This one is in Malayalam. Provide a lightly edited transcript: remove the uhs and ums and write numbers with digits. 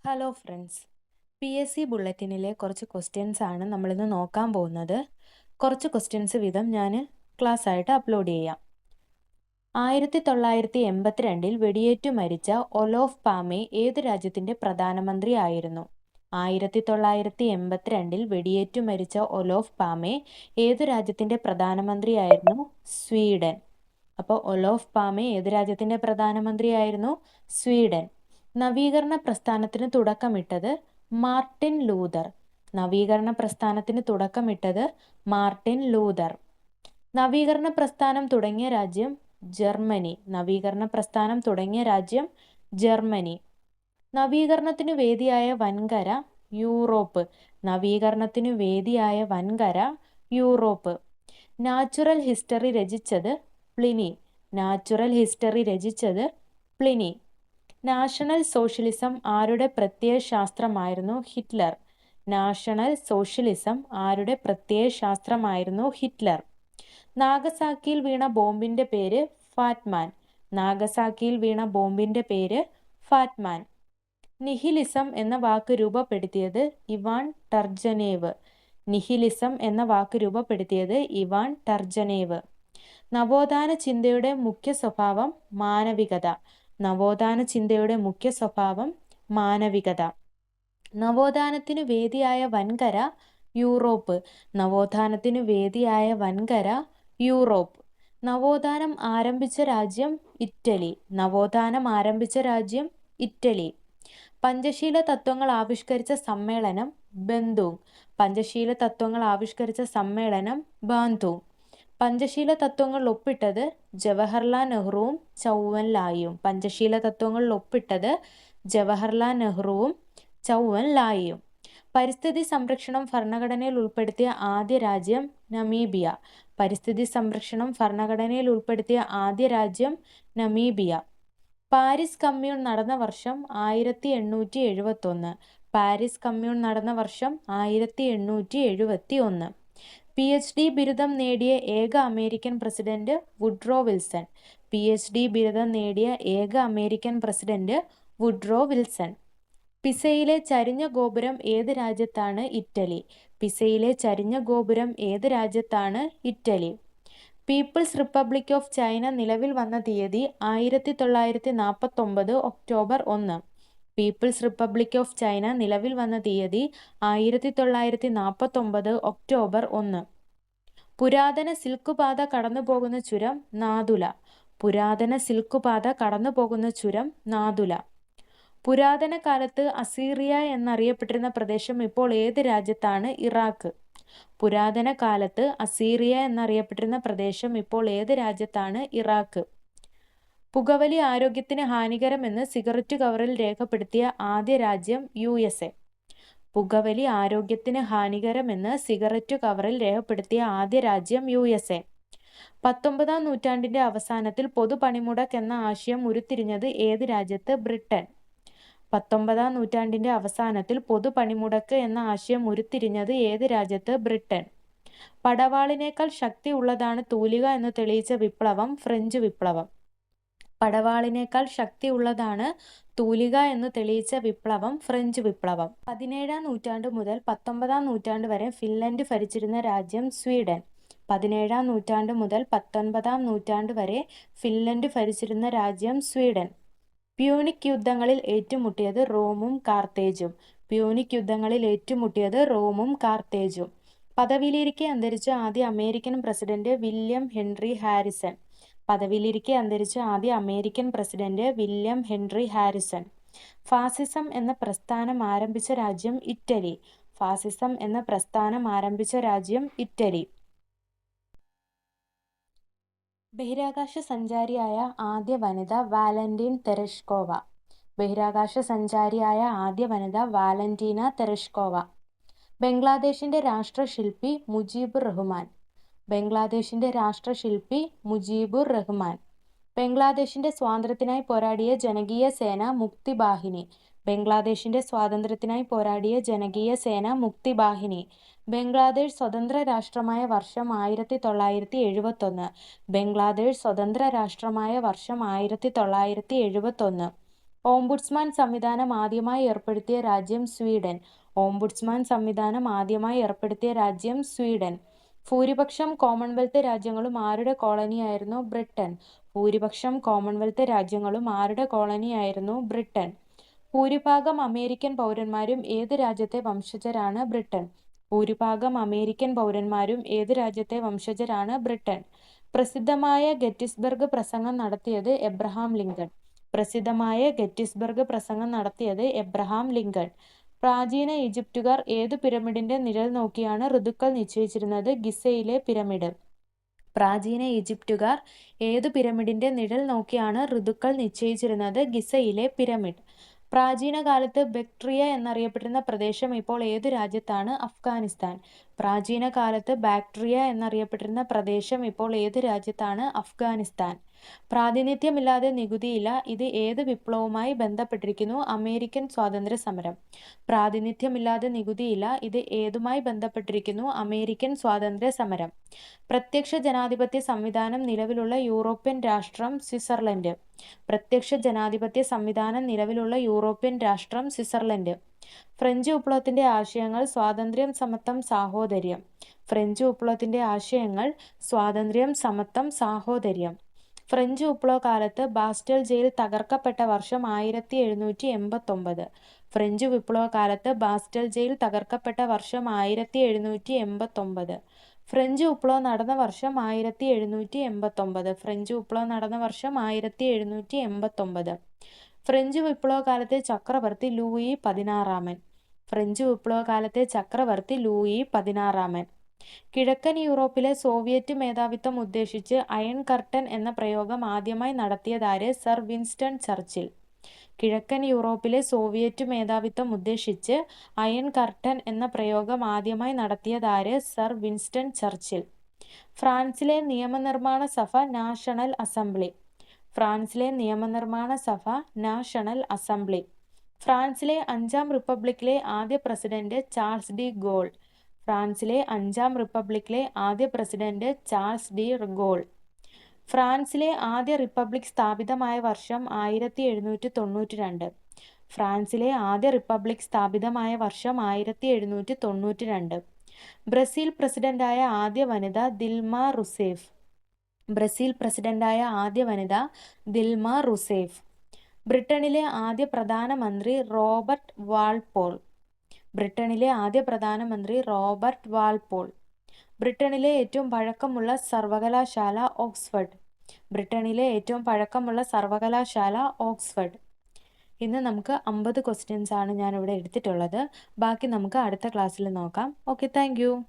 Hello friends, P S C ബുള്ളറ്റിനിലെ കുറച്ച് ക്വസ്റ്റ്യൻസ് ആണ് നമ്മളിന്ന് നോക്കാൻ പോകുന്നത്. കുറച്ച് ക്വസ്റ്റ്യൻസ് വീതം ഞാൻ ക്ലാസ് ആയിട്ട് അപ്ലോഡ് ചെയ്യാം. 1982 വെടിയേറ്റു മരിച്ച ഒലോഫ് പാമെ ഏത് രാജ്യത്തിൻ്റെ പ്രധാനമന്ത്രി ആയിരുന്നു? 1982 വെടിയേറ്റു മരിച്ച ഒലോഫ് പാമെ ഏത് രാജ്യത്തിൻ്റെ പ്രധാനമന്ത്രിയായിരുന്നു? സ്വീഡൻ. അപ്പോൾ ഒലോഫ് പാമെ ഏത് രാജ്യത്തിൻ്റെ പ്രധാനമന്ത്രിയായിരുന്നു? സ്വീഡൻ. നവീകരണ പ്രസ്ഥാനത്തിന് തുടക്കമിട്ടത് മാർട്ടിൻ ലൂതർ. നവീകരണ പ്രസ്ഥാനത്തിന് തുടക്കമിട്ടത് മാർട്ടിൻ ലൂതർ. നവീകരണ പ്രസ്ഥാനം തുടങ്ങിയ രാജ്യം ജർമ്മനി. നവീകരണ പ്രസ്ഥാനം തുടങ്ങിയ രാജ്യം ജർമ്മനി. നവീകരണത്തിനു വേദിയായ വൻകര യൂറോപ്പ്. നവീകരണത്തിനു വേദിയായ വൻകര യൂറോപ്പ്. നാച്ചുറൽ ഹിസ്റ്ററി രചിച്ചത് പ്ലിനി. നാച്ചുറൽ ഹിസ്റ്ററി രചിച്ചത് പ്ലിനി. നാഷണൽ സോഷ്യലിസം ആരുടെ പ്രത്യയശാസ്ത്രമായിരുന്നു? ഹിറ്റ്ലർ. നാഷണൽ സോഷ്യലിസം ആരുടെ പ്രത്യയശാസ്ത്രമായിരുന്നു? ഹിറ്റ്ലർ. നാഗസാക്കിയിൽ വീണ ബോംബിന്റെ പേര് ഫാറ്റ്മാൻ. നാഗസാക്കിയിൽ വീണ ബോംബിന്റെ പേര് ഫാറ്റ്മാൻ. നിഹിലിസം എന്ന വാക്ക് രൂപപ്പെടുത്തിയത് ഇവാൻ ടർജനേവ്. നിഹിലിസം എന്ന വാക്ക് രൂപപ്പെടുത്തിയത് ഇവാൻ ടർജനേവ്. നവോത്ഥാന ചിന്തയുടെ മുഖ്യ സ്വഭാവം മാനവികത. നവോത്ഥാന ചിന്തയുടെ മുഖ്യ സ്വഭാവം മാനവികത. നവോത്ഥാനത്തിനു വേദിയായ വൻകര യൂറോപ്പ്. നവോത്ഥാനത്തിനു വേദിയായ വൻകര യൂറോപ്പ്. നവോത്ഥാനം ആരംഭിച്ച രാജ്യം ഇറ്റലി. നവോത്ഥാനം ആരംഭിച്ച രാജ്യം ഇറ്റലി. പഞ്ചശീല തത്വങ്ങൾ ആവിഷ്കരിച്ച സമ്മേളനം ബന്ദൂങ്. പഞ്ചശീല തത്വങ്ങൾ ആവിഷ്കരിച്ച സമ്മേളനം ബാന്തൂങ്. പഞ്ചശീല തത്വങ്ങളിൽ ഒപ്പിട്ടത് ജവഹർലാൽ നെഹ്റുവും ചൗവൻ ലായിയും. പഞ്ചശീല തത്വങ്ങളിൽ ഒപ്പിട്ടത് ജവഹർലാൽ നെഹ്റുവും ചൗവൻ ലായിയും. പരിസ്ഥിതി സംരക്ഷണം ഭരണഘടനയിൽ ഉൾപ്പെടുത്തിയ ആദ്യ രാജ്യം നമീബിയ. പരിസ്ഥിതി സംരക്ഷണം ഭരണഘടനയിൽ ഉൾപ്പെടുത്തിയ ആദ്യ രാജ്യം നമീബിയ. പാരീസ് കമ്മ്യൂൺ നടന്ന വർഷം 1871. പാരീസ് കമ്മ്യൂൺ നടന്ന വർഷം 1871. PhD ബിരുദം നേടിയ ഏക American president Woodrow Wilson. PhD ബിരുദം നേടിയ ഏക അമേരിക്കൻ പ്രസിഡന്റ് വുഡ്രോ വിൽസൺ. പിസയിലെ ചരിഞ്ഞ ഗോപുരം ഏത് രാജ്യത്താണ്? ഇറ്റലി. പിസയിലെ ചരിഞ്ഞ ഗോപുരം ഏത് രാജ്യത്താണ്? Italy. People's Republic of China നിലവിൽ വന്ന തീയതി 1949 October 1. People's Republic of China നിലവിൽ വന്ന തീയതി 1949 ഒക്ടോബർ 1. പുരാതന സിൽക്ക് പാത കടന്നുപോകുന്ന ചുരം നാഥുല. പുരാതന സിൽക്ക് പാത കടന്നുപോകുന്ന ചുരം നാഥുല. പുരാതന കാലത്ത് അസീറിയ എന്നറിയപ്പെട്ടിരുന്ന പ്രദേശം ഇപ്പോൾ ഏത് രാജ്യത്താണ്? ഇറാഖ്. പുരാതന കാലത്ത് അസീറിയ എന്നറിയപ്പെട്ടിരുന്ന പ്രദേശം ഇപ്പോൾ ഏത് രാജ്യത്താണ്? ഇറാഖ്. പുകവലി ആരോഗ്യത്തിന് ഹാനികരമെന്ന് സിഗരറ്റ് കവറിൽ രേഖപ്പെടുത്തിയ ആദ്യ രാജ്യം USA. പുകവലി ആരോഗ്യത്തിന് ഹാനികരമെന്ന് സിഗരറ്റ് കവറിൽ രേഖപ്പെടുത്തിയ ആദ്യ രാജ്യം USA. 19-ാം നൂറ്റാണ്ടിന്റെ അവസാനത്തിൽ പൊതുപണിമുടക്ക് എന്ന ആശയം ഉരുത്തിരിഞ്ഞത് ഏത് രാജ്യത്ത്? ബ്രിട്ടൻ. 19-ാം നൂറ്റാണ്ടിന്റെ അവസാനത്തിൽ പൊതുപണിമുടക്ക് എന്ന ആശയം ഉരുത്തിരിഞ്ഞത് ഏത് രാജ്യത്ത്? ബ്രിട്ടൻ. പടവാളിനേക്കാൾ ശക്തി ഉള്ളതാണ് തൂലിക എന്ന് തെളിയിച്ച വിപ്ലവം ഫ്രഞ്ച് വിപ്ലവം. പടവാളിനേക്കാൾ ശക്തി ഉള്ളതാണ് തൂലിക എന്ന് തെളിയിച്ച വിപ്ലവം ഫ്രഞ്ച് വിപ്ലവം. 17-ാം നൂറ്റാണ്ട് മുതൽ 19-ാം നൂറ്റാണ്ട് വരെ ഫിൻലൻഡ് ഭരിച്ചിരുന്ന രാജ്യം സ്വീഡൻ. 17-ാം നൂറ്റാണ്ട് മുതൽ 19-ാം നൂറ്റാണ്ട് വരെ ഫിൻലൻഡ് ഭരിച്ചിരുന്ന രാജ്യം സ്വീഡൻ. പ്യൂണിക് യുദ്ധങ്ങളിൽ ഏറ്റുമുട്ടിയത് റോമും കാർത്തേജും. പ്യൂണിക് യുദ്ധങ്ങളിൽ ഏറ്റുമുട്ടിയത് റോമും കാർത്തേജും. പദവിയിലിരിക്കെ അന്തരിച്ച ആദ്യ American president William Henry Harrison. പദവിയിലിരിക്കെ അന്തരിച്ച ആദ്യ American president William Henry Harrison. ഫാസിസം എന്ന പ്രസ്ഥാനം ആരംഭിച്ച രാജ്യം ഇറ്റലി. ഫാസിസം എന്ന പ്രസ്ഥാനം ആരംഭിച്ച രാജ്യം ഇറ്റലി. ബഹിരാകാശ സഞ്ചാരിയായ ആദ്യ വനിത വാലന്റീൻ തെരഷ്കോവ. ബഹിരാകാശ സഞ്ചാരിയായ ആദ്യ വനിത വാലന്റീന തെരഷ്കോവ. ബംഗ്ലാദേശിന്റെ രാഷ്ട്രശില്പി മുജീബുർ റഹ്മാൻ. ബംഗ്ലാദേശിന്റെ രാഷ്ട്രശില്പി മുജീബുർ റഹ്മാൻ. ബംഗ്ലാദേശിന്റെ സ്വാതന്ത്ര്യത്തിനായി പോരാടിയ ജനകീയ സേന മുക്തി ബാഹിനി. ബംഗ്ലാദേശിന്റെ സ്വാതന്ത്ര്യത്തിനായി പോരാടിയ ജനകീയ സേന മുക്തി ബാഹിനി. ബംഗ്ലാദേശ് സ്വതന്ത്ര രാഷ്ട്രമായ വർഷം 1971. ബംഗ്ലാദേശ് സ്വതന്ത്ര രാഷ്ട്രമായ വർഷം 1971. ഓംബുഡ്സ്മാൻ സംവിധാനം ആദ്യമായി ഏർപ്പെടുത്തിയ രാജ്യം സ്വീഡൻ. ഓംബുഡ്സ്മാൻ സംവിധാനം ആദ്യമായി ഏർപ്പെടുത്തിയ രാജ്യം സ്വീഡൻ. ഭൂരിപക്ഷം കോമൺവെൽത്ത് രാജ്യങ്ങളും ആരുടെ കോളനിയായിരുന്നു? ബ്രിട്ടൻ. ഭൂരിപക്ഷം കോമൺവെൽത്ത് രാജ്യങ്ങളും ആരുടെ കോളനിയായിരുന്നു? ബ്രിട്ടൻ. ഭൂരിഭാഗം അമേരിക്കൻ പൗരന്മാരും ഏത് രാജ്യത്തെ വംശജരാണ്? ബ്രിട്ടൻ. ഭൂരിഭാഗം അമേരിക്കൻ പൗരന്മാരും ഏത് രാജ്യത്തെ വംശജരാണ്? ബ്രിട്ടൻ. പ്രസിദ്ധമായ ഗെറ്റിസ്ബർഗ് പ്രസംഗം നടത്തിയത് എബ്രഹാം ലിങ്കൺ. പ്രസിദ്ധമായ ഗെറ്റിസ്ബർഗ് പ്രസംഗം നടത്തിയത് എബ്രഹാം ലിങ്കൺ. പ്രാചീന ഈജിപ്തുകാർ ഏതു പിരമിഡിന്റെ നിഴൽ നോക്കിയാണ് ഋതുക്കൾ നിശ്ചയിച്ചിരുന്നത്? ഗിസയിലെ പിരമിഡ്. പ്രാചീന ഈജിപ്തുകാർ ഏതു പിരമിഡിന്റെ നിഴൽ നോക്കിയാണ് ഋതുക്കൾ നിശ്ചയിച്ചിരുന്നത്? ഗിസയിലെ പിരമിഡ്. പ്രാചീന കാലത്ത് ബക്ട്രിയ എന്നറിയപ്പെട്ടിരുന്ന പ്രദേശം ഇപ്പോൾ ഏതു രാജ്യത്താണ്? അഫ്ഗാനിസ്ഥാൻ. പ്രാചീന കാലത്ത് ബാക്ട്രിയ എന്നറിയപ്പെട്ടിരുന്ന പ്രദേശം ഇപ്പോൾ ഏതു രാജ്യത്താണ്? അഫ്ഗാനിസ്ഥാൻ. പ്രാതിനിധ്യമില്ലാതെ നികുതിയില്ല. ഇത് ഏത് വിപ്ലവവുമായി ബന്ധപ്പെട്ടിരിക്കുന്നു? അമേരിക്കൻ സ്വാതന്ത്ര്യ സമരം. പ്രാതിനിധ്യമില്ലാതെ നികുതിയില്ല. ഇത് ഏതുമായി ബന്ധപ്പെട്ടിരിക്കുന്നു? അമേരിക്കൻ സ്വാതന്ത്ര്യ സമരം. പ്രത്യക്ഷ ജനാധിപത്യ സംവിധാനം നിലവിലുള്ള യൂറോപ്യൻ രാഷ്ട്രം? സ്വിറ്റ്സർലൻഡ്. പ്രത്യക്ഷ ജനാധിപത്യ സംവിധാനം നിലവിലുള്ള യൂറോപ്യൻ രാഷ്ട്രം? സ്വിറ്റ്സർലൻഡ്. ഫ്രഞ്ച് വിപ്ലവത്തിന്റെ ആശയങ്ങൾ? സ്വാതന്ത്ര്യം, സമത്വം, സാഹോദര്യം. ഫ്രഞ്ച് വിപ്ലവത്തിന്റെ ആശയങ്ങൾ? സ്വാതന്ത്ര്യം, സമത്വം, സാഹോദര്യം. ഫ്രഞ്ച് വിപ്ലവകാലത്ത് ബാസ്റ്റൽ ജയിൽ തകർക്കപ്പെട്ട വർഷം 1789. ഫ്രഞ്ച് വിപ്ലവകാലത്ത് ബാസ്റ്റൽ ജയിൽ തകർക്കപ്പെട്ട വർഷം 1789. ഫ്രഞ്ച് വിപ്ലവം നടന്ന വർഷം 1789. ഫ്രഞ്ച് വിപ്ലവം നടന്ന വർഷം 1789. ഫ്രഞ്ച് വിപ്ലവകാലത്തെ ചക്രവർത്തി ലൂയി 16. ഫ്രഞ്ച് വിപ്ലവകാലത്തെ ചക്രവർത്തി ലൂയി 16. കിഴക്കൻ യൂറോപ്പിലെ സോവിയറ്റ് മേധാവിത്വം ഉദ്ദേശിച്ച് അയൺ കർട്ടൻ എന്ന പ്രയോഗം ആദ്യമായി നടത്തിയതാര്? Sir Winston Churchill. കിഴക്കൻ യൂറോപ്പിലെ സോവിയറ്റ് മേധാവിത്വം ഉദ്ദേശിച്ച് അയൺ കർട്ടൻ എന്ന പ്രയോഗം ആദ്യമായി നടത്തിയതാര്? Sir Winston Churchill. ഫ്രാൻസിലെ നിയമനിർമ്മാണ സഭ നാഷണൽ അസംബ്ലി. ഫ്രാൻസിലെ നിയമനിർമ്മാണ സഭ നാഷണൽ അസംബ്ലി. ഫ്രാൻസിലെ 5ാം റിപ്പബ്ലിക്കിലെ ആദ്യ പ്രസിഡന്റ് ചാൾസ് ഡി ഗോൾ. ഫ്രാൻസിലെ 5ാം റിപ്പബ്ലിക്കിലെ ആദ്യ പ്രസിഡന്റ് ചാൾസ് ഡി ഗോൾ. ഫ്രാൻസിലെ ആദ്യ റിപ്പബ്ലിക് സ്ഥാപിതമായ വർഷം 1792. ഫ്രാൻസിലെ ആദ്യ റിപ്പബ്ലിക് സ്ഥാപിതമായ വർഷം 1792. ബ്രസീൽ പ്രസിഡന്റായ ആദ്യ വനിത ദിൽമ റുസേഫ്. ബ്രസീൽ പ്രസിഡന്റായ ആദ്യ വനിത ദിൽമ റുസേഫ്. ബ്രിട്ടനിലെ ആദ്യ പ്രധാനമന്ത്രി റോബർട്ട് വാൾപോൾ. ബ്രിട്ടനിലെ ആദ്യ പ്രധാനമന്ത്രി റോബർട്ട് വാൾപോൾ. ബ്രിട്ടനിലെ ഏറ്റവും പഴക്കമുള്ള സർവകലാശാല? ഓക്സ്ഫഡ്. ബ്രിട്ടനിലെ ഏറ്റവും പഴക്കമുള്ള സർവകലാശാല? ഓക്സ്ഫഡ്. ഇന്ന് നമുക്ക് 50 ക്വസ്റ്റ്യൻസ് ആണ് ഞാനിവിടെ എടുത്തിട്ടുള്ളത്. ബാക്കി നമുക്ക് അടുത്ത ക്ലാസ്സിൽ നോക്കാം. Okay, thank you.